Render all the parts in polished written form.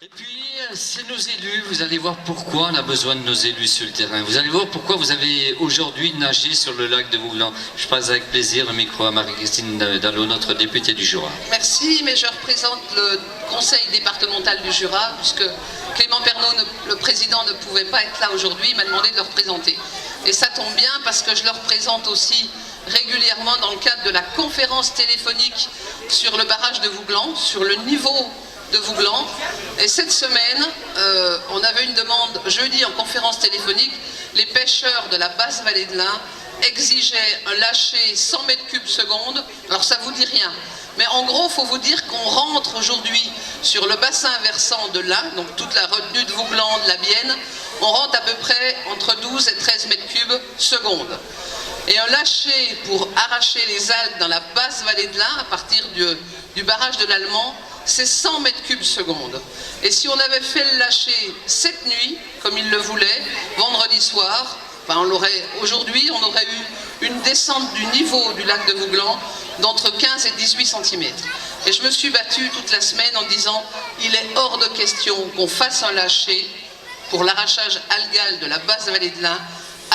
Et puis, c'est nos élus, vous allez voir pourquoi on a besoin de nos élus sur le terrain. Vous allez voir pourquoi vous avez aujourd'hui nagé sur le lac de Vouglan. Je passe avec plaisir le micro à Marie-Christine Dallot, notre députée du Jura. Merci, mais je représente le conseil départemental du Jura, puisque Clément Pernaut, le président, ne pouvait pas être là aujourd'hui, il m'a demandé de le représenter. Et ça tombe bien parce que je le représente aussi régulièrement dans le cadre de la conférence téléphonique sur le barrage de Vouglan, sur le niveau de Vouglan. Et cette semaine, on avait une demande jeudi en conférence téléphonique. Les pêcheurs de la basse vallée de l'Ain exigeaient un lâcher 100 mètres cubes seconde. Alors ça vous dit rien. Mais en gros, il faut vous dire qu'on rentre aujourd'hui sur le bassin versant de l'Ain, donc toute la retenue de Vouglan, de la Bienne, on rentre à peu près entre 12 et 13 mètres cubes seconde. Et un lâcher pour arracher les algues dans la basse vallée de l'Ain, à partir du barrage de l'Allemand, c'est 100 mètres cubes seconde. Et si on avait fait le lâcher cette nuit, comme il le voulait, vendredi soir, aujourd'hui on aurait eu une descente du niveau du lac de Vouglan d'entre 15 et 18 cm. Et je me suis battue toute la semaine en disant il est hors de question qu'on fasse un lâcher pour l'arrachage algal de la basse vallée de l'Ain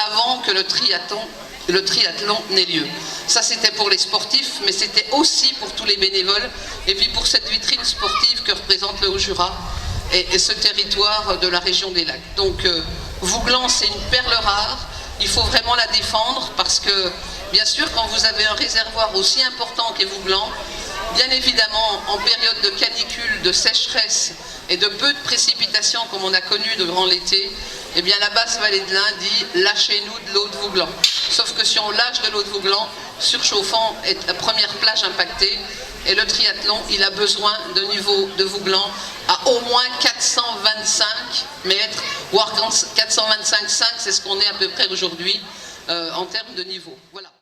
avant que le triathlon n'ait lieu. Ça c'était pour les sportifs, mais c'était aussi pour tous les bénévoles et puis pour cette vitrine sportive que représente le Haut-Jura et ce territoire de la région des lacs. Donc Vouglan, c'est une perle rare, il faut vraiment la défendre parce que bien sûr quand vous avez un réservoir aussi important qu'est Vouglan, bien évidemment en période de canicule, de sécheresse et de peu de précipitations comme on a connu durant l'été, eh bien la basse vallée de l'Ain dit lâchez-nous de l'eau de Vouglan. Sauf que si on lâche de l'eau de Vouglan, surchauffant est la première plage impactée et le triathlon il a besoin de niveau de Vouglan à au moins 425 mètres, voire 425,5, c'est ce qu'on est à peu près aujourd'hui en termes de niveau. Voilà.